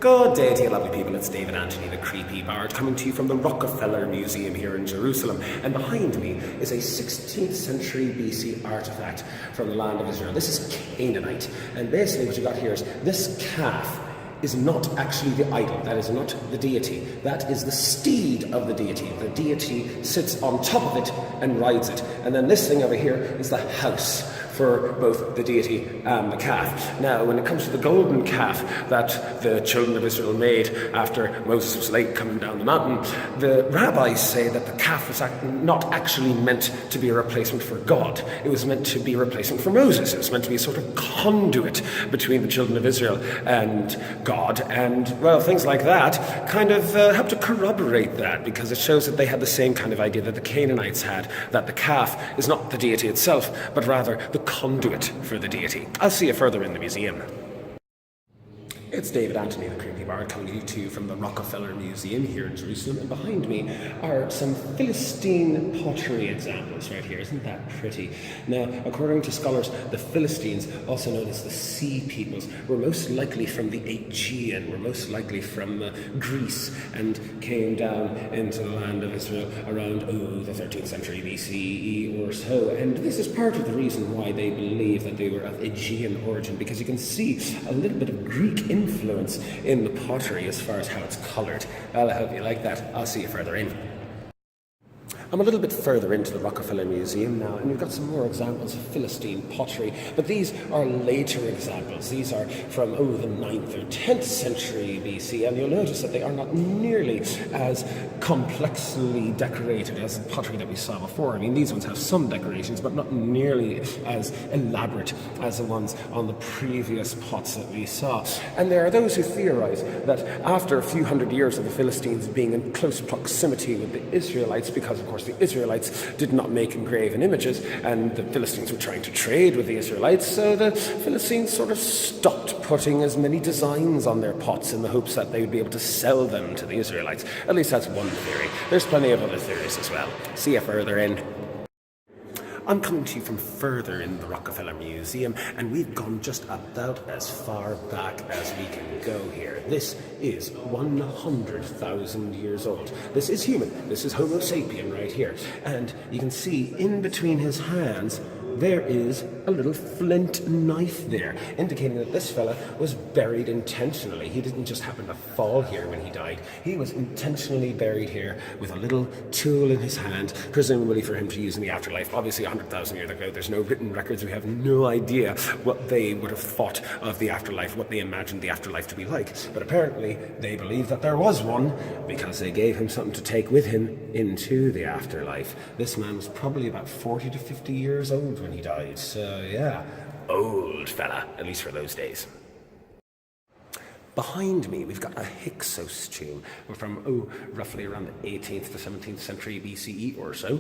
Good day to you lovely people, it's David Anthony, the Creepy Bard, coming to you from the Rockefeller Museum here in Jerusalem. And behind me is a 16th century BC artifact from the land of Israel. This is Canaanite, and basically what you got here is this calf is not actually the idol, that is not the deity, that is the steed of the deity. The deity sits on top of it and rides it. And then this thing over here is the house for both the deity and the calf. Now, when it comes to the golden calf that the children of Israel made after Moses was late coming down the mountain, the rabbis say that the calf was not actually meant to be a replacement for God. It was meant to be a replacement for Moses. It was meant to be a sort of conduit between the children of Israel and God. And, well, things like that kind of help to corroborate that, because it shows that they had the same kind of idea that the Canaanites had, that the calf is not the deity itself, but rather the conduit for the deity. I'll see you further in the museum. It's David Anthony, the Creepy Bard, coming to you from the Rockefeller Museum here in Jerusalem, and behind me are some Philistine pottery examples right here. Isn't that pretty? Now, according to scholars, the Philistines, also known as the Sea Peoples, were most likely from the Aegean, were most likely from Greece, and came down into the land of Israel around, the 13th century BCE or so. And this is part of the reason why they believe that they were of Aegean origin, because you can see a little bit of Greek influence in the pottery as far as how it's coloured. I'll help you like that. I'll see you further in. I'm a little bit further into the Rockefeller Museum now, and we've got some more examples of Philistine pottery, but these are later examples. These are from, the 9th or 10th century BC, and you'll notice that they are not nearly as complexly decorated as the pottery that we saw before. I mean, these ones have some decorations, but not nearly as elaborate as the ones on the previous pots that we saw. And there are those who theorize that after a few hundred years of the Philistines being in close proximity with the Israelites, because of course the Israelites did not make engraven images, and the Philistines were trying to trade with the Israelites, so the Philistines sort of stopped putting as many designs on their pots in the hopes that they would be able to sell them to the Israelites. At least that's one theory. There's plenty of other theories as well. See you further in. I'm coming to you from further in the Rockefeller Museum, and we've gone just about as far back as we can go here. This is 100,000 years old. This is human. This is Homo sapien right here. And you can see in between his hands there is a little flint knife there, indicating that this fella was buried intentionally. He didn't just happen to fall here when he died. He was intentionally buried here with a little tool in his hand, presumably for him to use in the afterlife. Obviously, 100,000 years ago, there's no written records. We have no idea what they would have thought of the afterlife, what they imagined the afterlife to be like. But apparently, they believe that there was one, because they gave him something to take with him into the afterlife. This man was probably about 40 to 50 years old when he died, so yeah, old fella, at least for those days. Behind me, we've got a Hyksos tomb from, roughly around the 18th to 17th century BCE or so.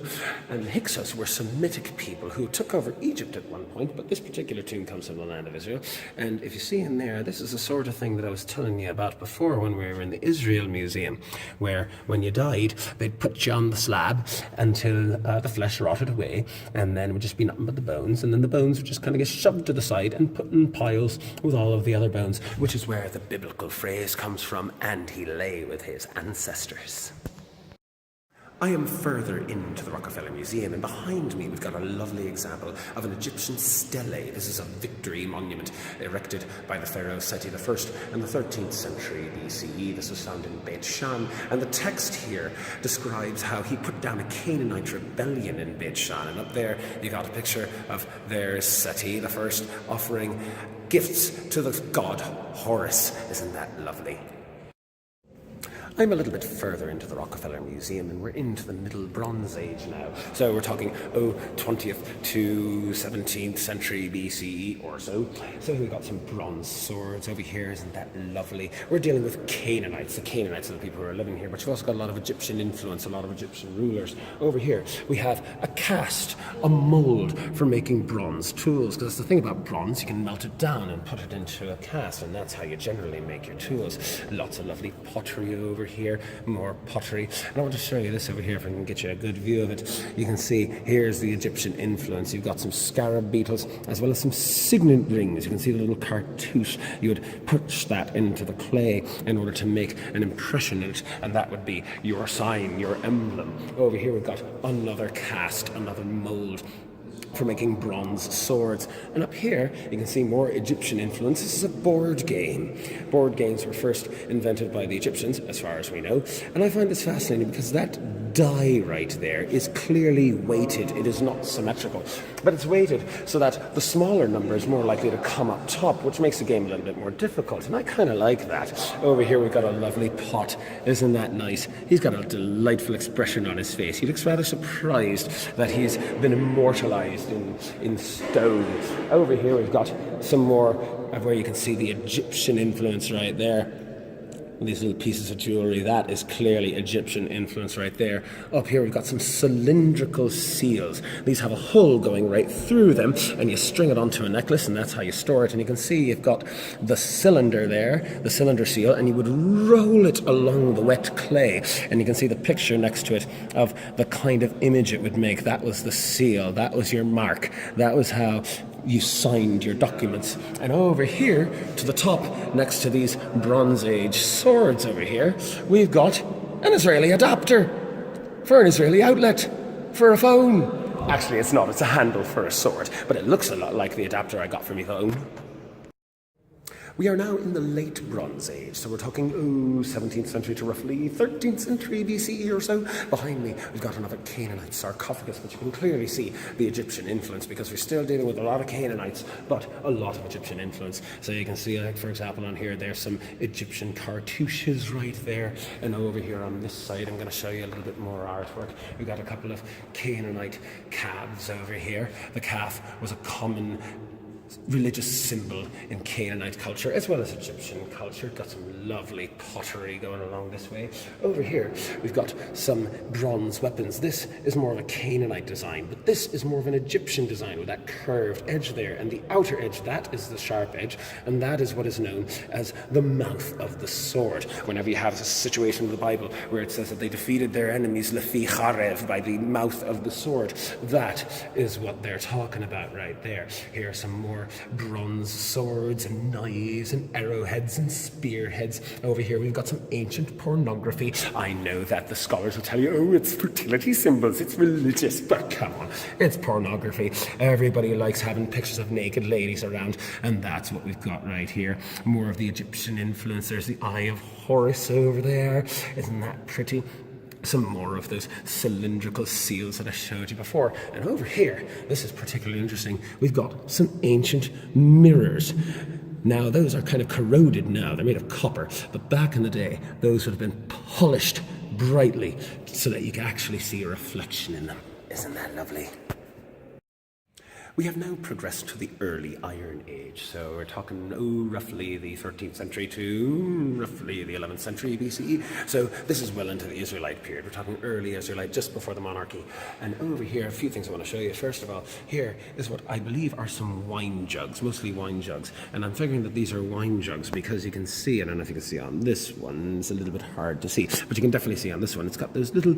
And the Hyksos were Semitic people who took over Egypt at one point, but this particular tomb comes from the land of Israel. And if you see in there, this is the sort of thing that I was telling you about before when we were in the Israel Museum, where when you died, they'd put you on the slab until the flesh rotted away, and then it would just be nothing but the bones, and then the bones would just kind of get shoved to the side and put in piles with all of the other bones, which is where the biblical phrase comes from, and he lay with his ancestors. I am further into the Rockefeller Museum, and behind me we've got a lovely example of an Egyptian stele. This is a victory monument erected by the pharaoh Seti I in the 13th century BCE. This was found in Beit Shan, and the text here describes how he put down a Canaanite rebellion in Beit Shan, and up there you got a picture of their Seti I offering gifts to the god Horus. Isn't that lovely? I'm a little bit further into the Rockefeller Museum, and we're into the Middle Bronze Age now. So we're talking, 20th to 17th century BCE or so. So we've got some bronze swords over here. Isn't that lovely? We're dealing with Canaanites. The Canaanites are the people who are living here, but you've also got a lot of Egyptian influence, a lot of Egyptian rulers. Over here, we have a cast, a mold for making bronze tools, because that's the thing about bronze, you can melt it down and put it into a cast, and that's how you generally make your tools. Lots of lovely pottery over over here, more pottery. And I want to show you this over here if I can get you a good view of it. You can see here's the Egyptian influence. You've got some scarab beetles as well as some signet rings. You can see the little cartouche. You would push that into the clay in order to make an impression in it, and that would be your sign, your emblem. Over here we've got another cast, another mold for making bronze swords. And up here you can see more Egyptian influence. This is a board game. Board games were first invented by the Egyptians, as far as we know, and I find this fascinating because that die right there is clearly weighted. It is not symmetrical, but it's weighted so that the smaller number is more likely to come up top, which makes the game a little bit more difficult, and I kind of like that. Over here we've got a lovely pot. Isn't that nice? He's got a delightful expression on his face. He looks rather surprised that he's been immortalized in stone. Over here we've got some more of where you can see the Egyptian influence right there. These little pieces of jewellery, that is clearly Egyptian influence right there. Up here we've got some cylindrical seals. These have a hole going right through them, and you string it onto a necklace, and that's how you store it. And you can see you've got the cylinder there, the cylinder seal, and you would roll it along the wet clay, and you can see the picture next to it of the kind of image it would make. That was the seal, that was your mark, that was how you signed your documents. And over here to the top, next to these Bronze Age swords over here, we've got an Israeli adapter for an Israeli outlet for a phone. Actually it's not, it's a handle for a sword, but it looks a lot like the adapter I got for my phone. We are now in the late Bronze Age, so we're talking 17th century to roughly 13th century BCE or so. Behind me we've got another Canaanite sarcophagus, but you can clearly see the Egyptian influence because we're still dealing with a lot of Canaanites, but a lot of Egyptian influence. So you can see, like, for example, on here there's some Egyptian cartouches right there, and over here on this side I'm going to show you a little bit more artwork. We've got a couple of Canaanite calves over here. The calf was a common religious symbol in Canaanite culture as well as Egyptian culture. Got some lovely pottery going along this way. Over here we've got some bronze weapons. This is more of a Canaanite design, but this is more of an Egyptian design with that curved edge there, and the outer edge, that is the sharp edge, and that is what is known as the mouth of the sword. Whenever you have a situation in the Bible where it says that they defeated their enemies lefi charev, by the mouth of the sword, that is what they're talking about right there. Here are some more bronze swords and knives and arrowheads and spearheads. Over here we've got some ancient pornography. I know that the scholars will tell you, oh, it's fertility symbols, it's religious, but come on, it's pornography. Everybody likes having pictures of naked ladies around, and that's what we've got right here. More of the Egyptian influence. There's the Eye of Horus over there. Isn't that pretty? Some more of those cylindrical seals that I showed you before. And over here, this is particularly interesting, we've got some ancient mirrors. Now, those are kind of corroded now. They're made of copper. But back in the day, those would have been polished brightly so that you can actually see a reflection in them. Isn't that lovely? We have now progressed to the early Iron Age, so we're talking roughly the 13th century to roughly the 11th century BCE. So this is well into the Israelite period. We're talking early Israelite, just before the monarchy. And over here, a few things I want to show you. First of all, here is what I believe are some wine jugs, mostly wine jugs. And I'm figuring that these are wine jugs because you can see, I don't know if you can see on this one, it's a little bit hard to see, but you can definitely see on this one, it's got those little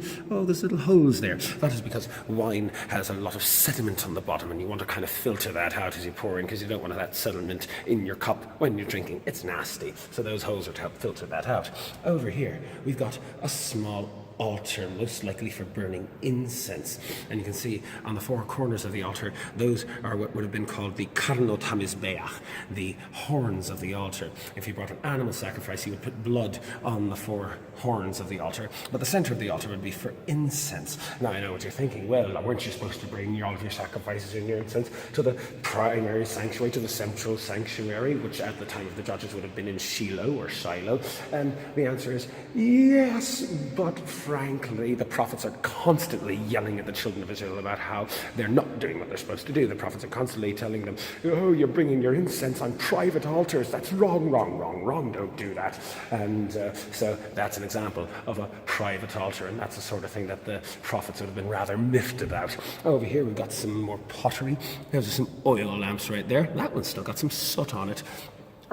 holes there. That is because wine has a lot of sediment on the bottom, and you want to kind of filter that out as you pour in, because you don't want that sediment in your cup when you're drinking. It's nasty. So those holes are to help filter that out. Over here, we've got a small altar, most likely for burning incense. And you can see on the four corners of the altar, those are what would have been called the karnot hamizbeach, the horns of the altar. If you brought an animal sacrifice, you would put blood on the four horns of the altar, but the center of the altar would be for incense. Now I know what you're thinking, well, weren't you supposed to bring all of your sacrifices and your incense to the primary sanctuary, to the central sanctuary, which at the time of the judges would have been in Shiloh or Shiloh? And the answer is yes, but frankly, the prophets are constantly yelling at the children of Israel about how they're not doing what they're supposed to do. The prophets are constantly telling them, oh, you're bringing your incense on private altars. That's wrong, wrong, wrong, wrong. Don't do that. And so that's an example of a private altar, and that's the sort of thing that the prophets would have been rather miffed about. Over here, we've got some more pottery. There's some oil lamps right there. That one's still got some soot on it.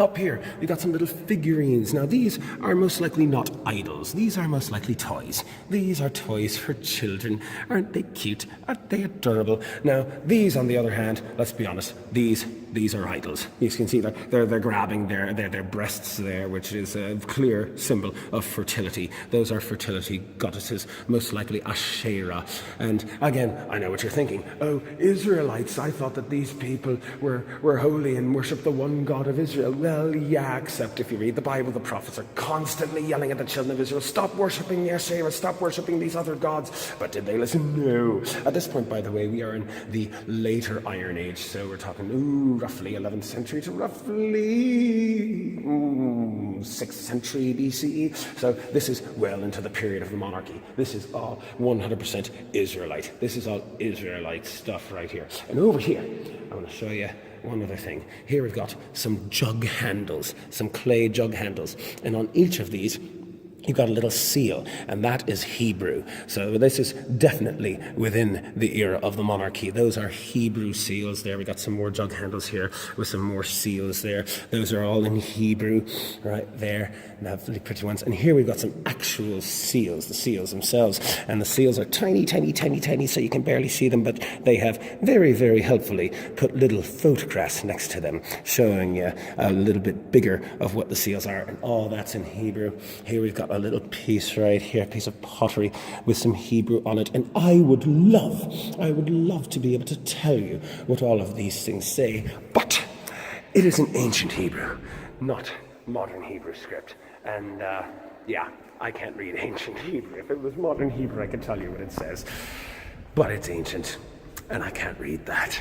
Up here, we got some little figurines. Now, these are most likely not idols. These are most likely toys. These are toys for children. Aren't they cute? Aren't they adorable? Now, these, on the other hand, let's be honest, these are idols. You can see they're grabbing their breasts there, which is a clear symbol of fertility. Those are fertility goddesses, most likely Asherah. And again, I know what you're thinking. Oh, Israelites, I thought that these people were holy and worship the one God of Israel. Well, yeah, except if you read the Bible, the prophets are constantly yelling at the children of Israel, stop worshipping Asherah, stop worshipping these other gods. But did they listen? No. At this point, by the way, we are in the later Iron Age, so we're talking, roughly 11th century to roughly 6th century BCE. So this is well into the period of the monarchy. This is all 100% Israelite. This is all Israelite stuff right here. And over here, I want to show you one other thing. Here we've got some jug handles, some clay jug handles. And on each of these, you've got a little seal, and that is Hebrew. So this is definitely within the era of the monarchy. Those are Hebrew seals there. We got some more jug handles here with some more seals there. Those are all in Hebrew right there. Lovely pretty ones. And here we've got some actual seals, the seals themselves. And the seals are tiny, tiny, tiny, tiny, so you can barely see them, but they have very, very helpfully put little photographs next to them, showing you a little bit bigger of what the seals are. And all that's in Hebrew. Here we've got a little piece right here, a piece of pottery with some Hebrew on it. And I would love to be able to tell you what all of these things say, but it is an ancient Hebrew, not modern Hebrew script. And yeah, I can't read ancient Hebrew. If it was modern Hebrew, I could tell you what it says. But it's ancient, and I can't read that.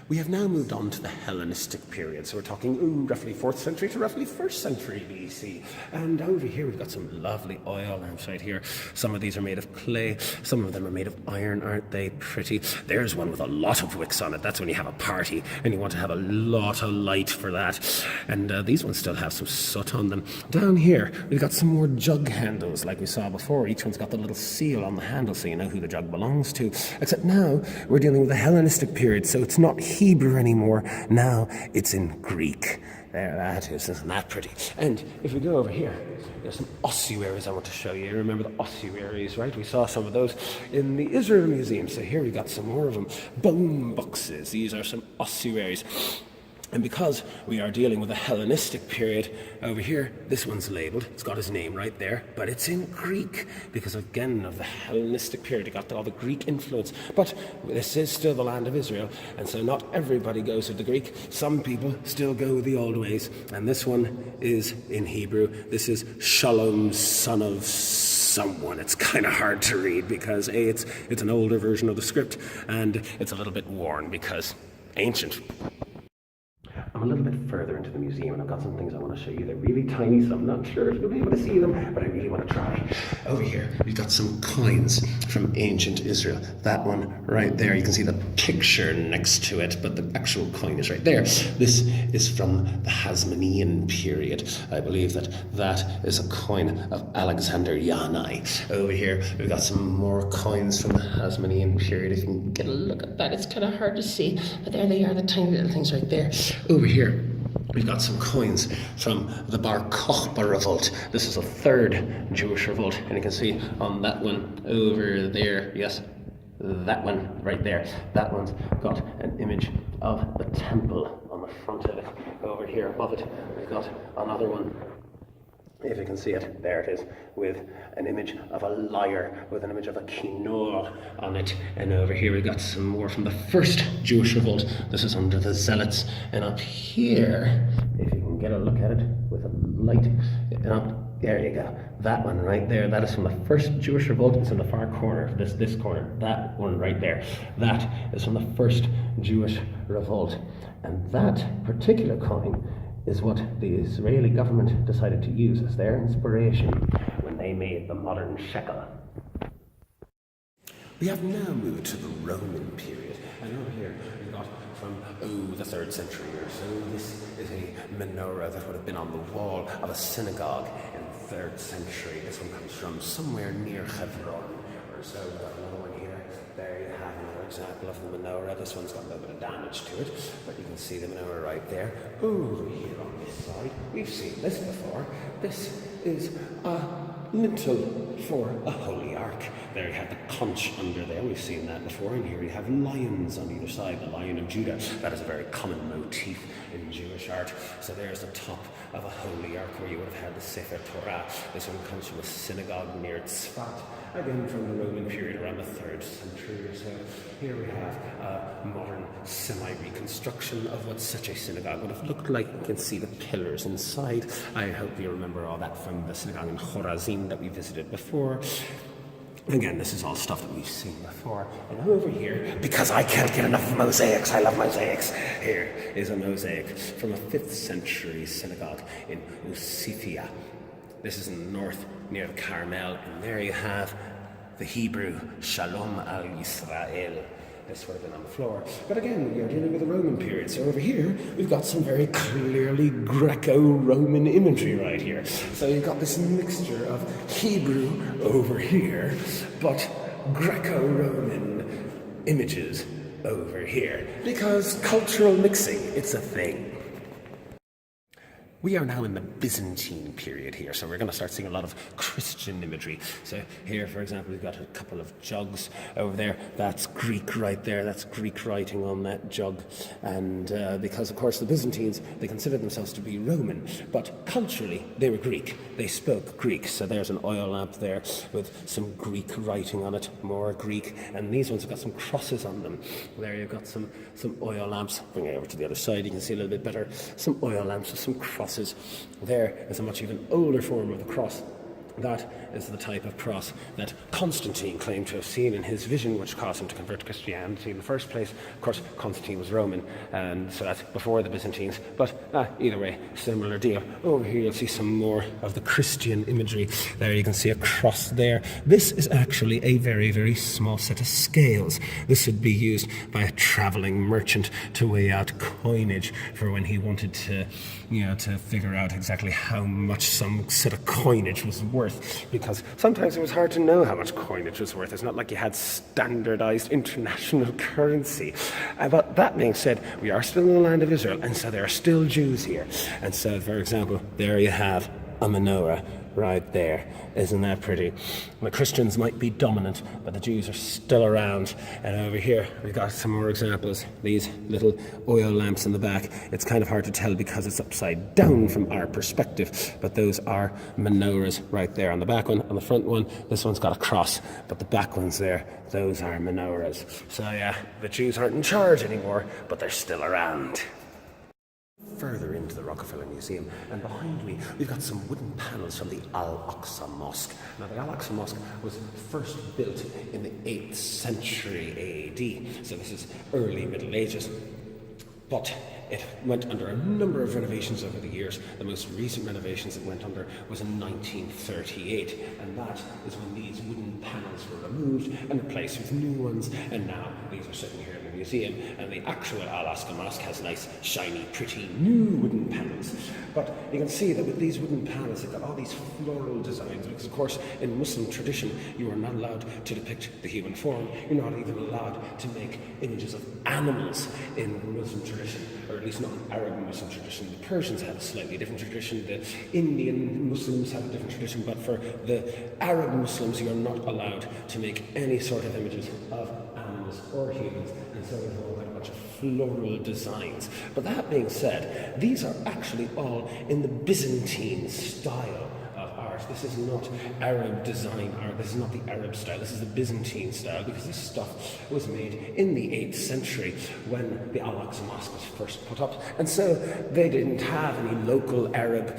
We have now moved on to the Hellenistic period, so we're talking roughly 4th century to roughly 1st century BC. And over here we've got some lovely oil lamps right here. Some of these are made of clay, some of them are made of iron. Aren't they pretty? There's one with a lot of wicks on it. That's when you have a party and you want to have a lot of light for that. And these ones still have some soot on them. Down here we've got some more jug handles like we saw before. Each one's got the little seal on the handle so you know who the jug belongs to. Except now we're dealing with the Hellenistic period, so it's not Hebrew anymore. Now it's in Greek. There, that is. Isn't that pretty? And if we go over here, there's some ossuaries I want to show you. Remember the ossuaries, right? We saw some of those in the Israel Museum. So here we've got some more of them. Bone boxes. These are some ossuaries. And because we are dealing with a Hellenistic period, over here, this one's labelled. It's got his name right there, but it's in Greek because, again, of the Hellenistic period. It got all the Greek influence. But this is still the land of Israel, and so not everybody goes with the Greek. Some people still go the old ways, and this one is in Hebrew. This is Shalom, son of someone. It's kind of hard to read because, A, it's an older version of the script, and it's a little bit worn because ancient. I'm a little bit further into the museum and I've got some things I want to show you. They're really tiny, so I'm not sure if you'll be able to see them, but I really want to try. Over here, we've got some coins from ancient Israel. That one right there, you can see the picture next to it, but the actual coin is right there. This is from the Hasmonean period. I believe that is a coin of Alexander Yanai. Over here, we've got some more coins from the Hasmonean period. If you can get a look at that, it's kind of hard to see, but there they are, the tiny little things right there. Over here, we've got some coins from the Bar Kokhba revolt. This is a third Jewish revolt, and you can see on that one over there, yes, that one right there, that one's got an image of the temple on the front of it. Over here above it, we've got another one. If you can see it, there it is, with an image of a lyre, with an image of a kinnor on it. And over here we've got some more from the first Jewish revolt. This is under the Zealots. And up here, if you can get a look at it with a light, there you go. That one right there, that is from the first Jewish revolt. It's in the far corner, this corner, that one right there. That is from the first Jewish revolt. And that particular coin is what the Israeli government decided to use as their inspiration when they made the modern shekel. We have now moved to the Roman period, and over here we've got from the 3rd century or so. This is a menorah that would have been on the wall of a synagogue in the 3rd century. This one comes from somewhere near Hebron or so. We've got another one here there you have another example of the menorah. This one's got a little bit of damage to it, but you can see the menorah right there. Over here on this side, we've seen this before. This is a lintel for a holy ark. There you have the conch under there, we've seen that before, and here you have lions on either side, the Lion of Judah. That is a very common motif in Jewish art. So there's the top of a holy ark where you would have had the Sefer Torah. This one comes from a synagogue near Tzfat, again from the Roman period around the 3rd century or so. Here we have a modern semi-reconstruction of what such a synagogue would have looked like. You can see the pillars inside. I hope you remember all that from the synagogue in Chorazin that we visited before. Again, this is all stuff that we've seen before. And over here, because I can't get enough of mosaics, I love mosaics, here is a mosaic from a 5th century synagogue in Usifia. This is in the north near the Carmel, and there you have the Hebrew Shalom al Yisrael. This would have been on the floor. But again, we are dealing with the Roman period. So over here, we've got some very clearly Greco-Roman imagery right here. So you've got this mixture of Hebrew over here, but Greco-Roman images over here. Because cultural mixing, it's a thing. We are now in the Byzantine period here, so we're going to start seeing a lot of Christian imagery. So here, for example, we've got a couple of jugs over there. That's Greek right there. That's Greek writing on that jug. And because, of course, the Byzantines, they considered themselves to be Roman, but culturally, they were Greek. They spoke Greek. So there's an oil lamp there with some Greek writing on it, more Greek. And these ones have got some crosses on them. There you've got some oil lamps. Bring it over to the other side, you can see a little bit better. Some oil lamps with some crosses. There is a much even older form of the cross. That is the type of cross that Constantine claimed to have seen in his vision, which caused him to convert to Christianity in the first place. Of course, Constantine was Roman, and so that's before the Byzantines. But either way, similar deal. Over here you'll see some more of the Christian imagery. There you can see a cross there. This is actually a very, very small set of scales. This would be used by a traveling merchant to weigh out coinage for when he wanted to, to figure out exactly how much some set of coinage was worth, because sometimes it was hard to know how much coinage was worth. It's not like you had standardized international currency. But that being said, we are still in the land of Israel, and so there are still Jews here. And so, for example, there you have a menorah right there. Isn't that pretty? The Christians might be dominant, but the Jews are still around. And over here, we've got some more examples. These little oil lamps in the back. It's kind of hard to tell because it's upside down from our perspective, but those are menorahs right there. On the back one, on the front one, this one's got a cross, but the back ones there, those are menorahs. So yeah, the Jews aren't in charge anymore, but they're still around. Further into the Rockefeller Museum, and behind me we've got some wooden panels from the Al-Aqsa Mosque. Now the Al-Aqsa Mosque was first built in the 8th century AD, so this is early Middle Ages. But it went under a number of renovations over the years. The most recent renovations it went under was in 1938, and that is when these wooden panels were removed and replaced with new ones, and now these are sitting here in the museum, and the actual Al-Aqsa Mosque has nice, shiny, pretty new wooden panels. But you can see that with these wooden panels, they've got all these floral designs, because of course in Muslim tradition you are not allowed to depict the human form. You're not even allowed to make images of animals in Muslim tradition, or at least not in Arab Muslim tradition. The Persians have a slightly different tradition, the Indian Muslims have a different tradition, but for the Arab Muslims you are not allowed to make any sort of images of animals or humans, and so we've all got a bunch of floral designs. But that being said, these are actually all in the Byzantine style of art. This is not Arab design art, this is not the Arab style, this is the Byzantine style, because this stuff was made in the 8th century when the Al-Aqsa Mosque was first put up, and so they didn't have any local Arab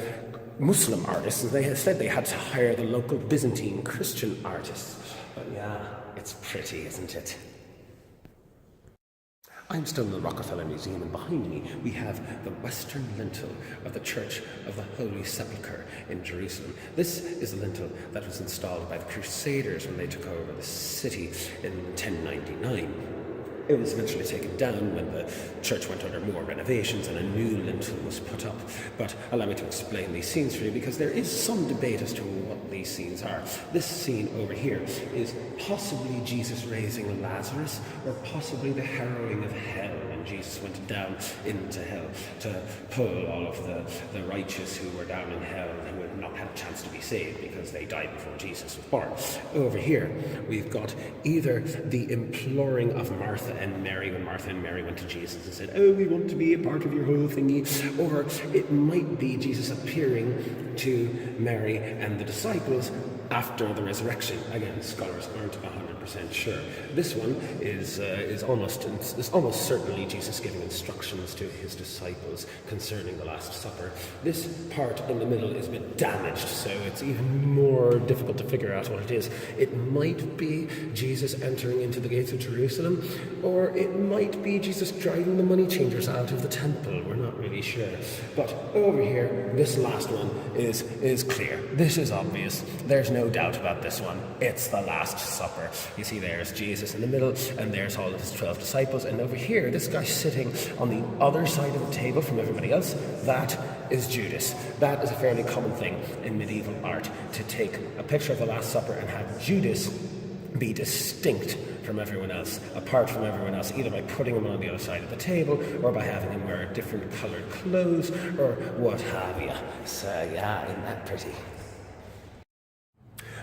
Muslim artists, and instead they had to hire the local Byzantine Christian artists. But yeah, it's pretty, isn't it? I'm still in the Rockefeller Museum, and behind me we have the western lintel of the Church of the Holy Sepulchre in Jerusalem. This is a lintel that was installed by the Crusaders when they took over the city in 1099. It was eventually taken down when the church went under more renovations and a new lintel was put up. But allow me to explain these scenes for you, because there is some debate as to what these scenes are. This scene over here is possibly Jesus raising Lazarus, or possibly the harrowing of hell when Jesus went down into hell to pull all of the righteous who were down in hell and who had not had a chance to be saved because they died before Jesus was born. Over here, we've got either the imploring of Martha and Mary when Martha and Mary went to Jesus and said, "Oh, we want to be a part of your whole thingy," or it might be Jesus appearing to Mary and the disciples after the resurrection. Again, scholars aren't 100% sure. This one is almost certainly Jesus giving instructions to his disciples concerning the Last Supper. This part in the middle is a bit damaged, so it's even more difficult to figure out what it is. It might be Jesus entering into the gates of Jerusalem, or it might be Jesus driving the money changers out of the temple. We're not really sure. But over here, this last one is clear. This is obvious. There's no doubt about this one. It's the Last Supper. You see, there's Jesus in the middle, and there's all of his 12 disciples, and over here, this guy sitting on the other side of the table from everybody else, that is Judas. That is a fairly common thing in medieval art, to take a picture of the Last Supper and have Judas be distinct from everyone else, apart from everyone else, either by putting him on the other side of the table or by having him wear different coloured clothes or what have you. So yeah, isn't that pretty?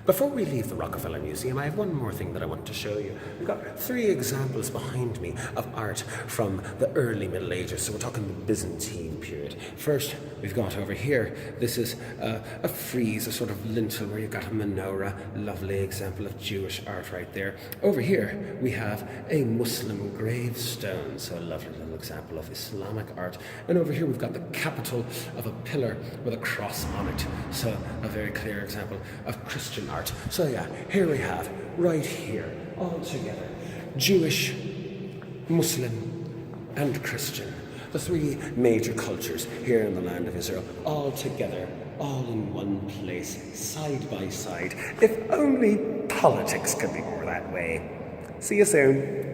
Before we leave the Rockefeller Museum, I have one more thing that I want to show you. We've got 3 examples behind me of art from the early Middle Ages, so we're talking the Byzantine period. First, we've got over here, this is a frieze, a sort of lintel where you've got a menorah, lovely example of Jewish art right there. Over here, we have a Muslim gravestone, so a lovely little example of Islamic art. And over here, we've got the capital of a pillar with a cross on it, so a very clear example of Christian art. So yeah, here we have, right here, all together, Jewish, Muslim, and Christian. The 3 major cultures here in the land of Israel, all together, all in one place, side by side. If only politics could be more that way. See you soon.